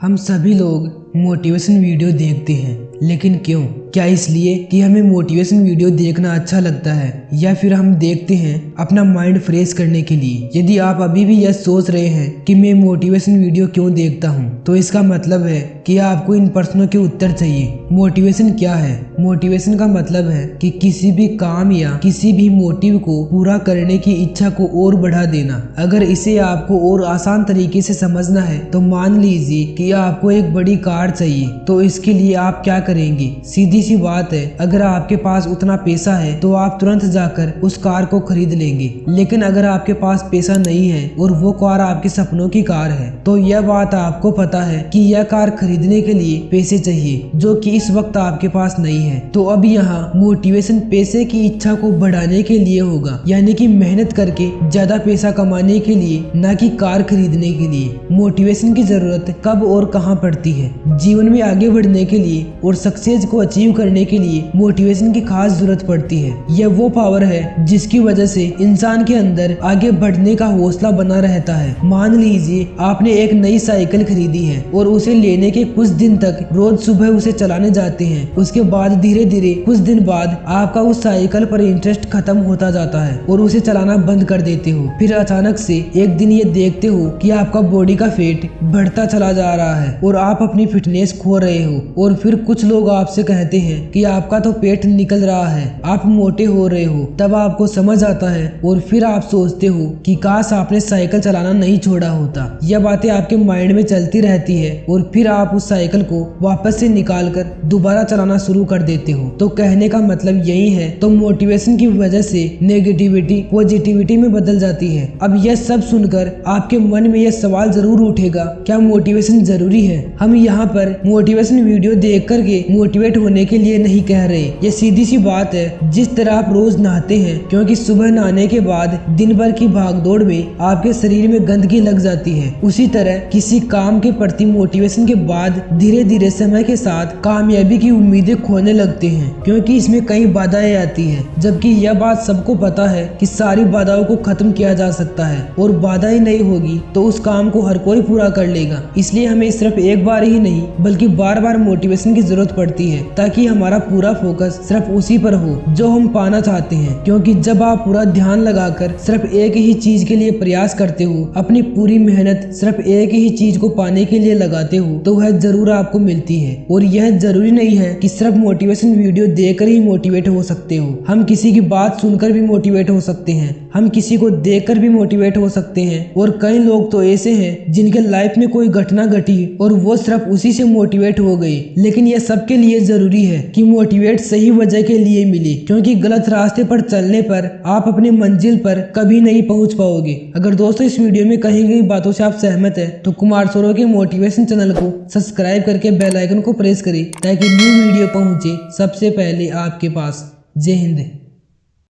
हम सभी लोग मोटिवेशन वीडियो देखते हैं, लेकिन क्यों? क्या इसलिए कि हमें मोटिवेशन वीडियो देखना अच्छा लगता है, या फिर हम देखते हैं अपना माइंड फ्रेश करने के लिए? यदि आप अभी भी यह सोच रहे हैं कि मैं मोटिवेशन वीडियो क्यों देखता हूं, तो इसका मतलब है कि आपको इन प्रश्नों के उत्तर चाहिए। मोटिवेशन क्या है? मोटिवेशन का मतलब है कि किसी भी काम या किसी भी मोटिव को पूरा करने की इच्छा को और बढ़ा देना। अगर इसे आपको और आसान तरीके से समझना है तो मान लीजिए कि आपको एक बड़ी कार चाहिए, तो इसके लिए आप क्या करेंगे? सीधी सी बात है, अगर आपके पास उतना पैसा है तो आप तुरंत जाकर उस कार को खरीद लेंगे। लेकिन अगर आपके पास पैसा नहीं है और वो कार आपके सपनों की कार है, तो यह बात आपको पता है कि यह कार खरीदने के लिए पैसे चाहिए, जो कि इस वक्त आपके पास नहीं है। तो अब यहाँ मोटिवेशन पैसे की इच्छा को बढ़ाने के लिए होगा, यानी कि मेहनत करके ज्यादा पैसा कमाने के लिए, ना कि कार खरीदने के लिए। मोटिवेशन की जरूरत कब और कहाँ पड़ती है? जीवन में आगे बढ़ने के लिए और सक्सेस को अचीव करने के लिए मोटिवेशन की खास जरूरत पड़ती है। यह वो पावर है जिसकी वजह से इंसान के अंदर आगे बढ़ने का हौसला बना रहता है। मान लीजिए आपने एक नई साइकिल खरीदी है और उसे लेने के कुछ दिन तक रोज सुबह उसे चलाने जाते हैं। उसके बाद धीरे धीरे कुछ दिन बाद आपका उस साइकिल पर इंटरेस्ट खत्म होता जाता है और उसे चलाना बंद कर देते हो। फिर अचानक से एक दिन ये देखते हो कि आपका बॉडी का फैट बढ़ता चला जा रहा है और आप अपनी फिटनेस खो रहे हो। और फिर कुछ लोग आपसे कहते हैं कि आपका तो पेट निकल रहा है, आप मोटे हो रहे हो। तब आपको समझ आता है और फिर आप सोचते हो कि काश आपने साइकिल चलाना नहीं छोड़ा होता। यह बातें आपके माइंड में चलती रहती है और फिर आप उस साइकिल को वापस से निकाल कर दोबारा चलाना शुरू कर देते हो। तो कहने का मतलब यही है, तो मोटिवेशन की वजह से नेगेटिविटी पॉजिटिविटी में बदल जाती है। अब यह सब सुनकर आपके मन में यह सवाल जरूर उठेगा, क्या मोटिवेशन जरूरी है? हम यहाँ पर मोटिवेशन वीडियो देख करके मोटिवेट होने के लिए नहीं कह रहे। ये सीधी सी बात है, जिस तरह आप रोज नहाते हैं, क्योंकि सुबह नहाने के बाद दिन भर की भागदौड़ में आपके शरीर में गंदगी लग जाती है, उसी तरह किसी काम के प्रति मोटिवेशन के बाद धीरे धीरे समय के साथ कामयाबी की उम्मीदें खोने लगते हैं, क्योंकि इसमें कई बाधाएं आती हैं। जबकि यह बात सबको पता है कि सारी बाधाओं को खत्म किया जा सकता है, और बाधाएं नहीं होगी तो उस काम को हर कोई पूरा कर लेगा। इसलिए हमें सिर्फ एक बार ही नहीं बल्कि बार बार मोटिवेशन की जरूरत पड़ती है, ताकि हमारा पूरा फोकस सिर्फ उसी पर हो जो हम पाना चाहते हैं। क्योंकि जब आप पूरा ध्यान लगाकर सिर्फ एक ही चीज के लिए प्रयास करते हो, अपनी पूरी मेहनत सिर्फ एक ही चीज को पाने के लिए लगाते हो, तो वह जरूर आपको मिलती है। और यह जरूरी नहीं है कि सिर्फ मोटिवेशन वीडियो देखकर ही मोटिवेट हो सकते हो। हम किसी की बात सुनकर भी मोटिवेट हो सकते हैं, हम किसी को देखकर भी मोटिवेट हो सकते हैं। और कई लोग तो ऐसे हैं जिनके लाइफ में कोई घटना घटी और वो सिर्फ उसी से मोटिवेट हो गए। लेकिन यह सबके लिए जरूरी है कि मोटिवेट सही वजह के लिए मिले, क्योंकि गलत रास्ते पर चलने पर आप अपनी मंजिल पर कभी नहीं पहुंच पाओगे। अगर दोस्तों इस वीडियो में कही गई बातों से आप सहमत है, तो कुमार सौरव के मोटिवेशन चैनल को सब्सक्राइब करके बेल आइकन को प्रेस करें, ताकि न्यू वीडियो पहुंचे सबसे पहले आपके पास। जय हिंद।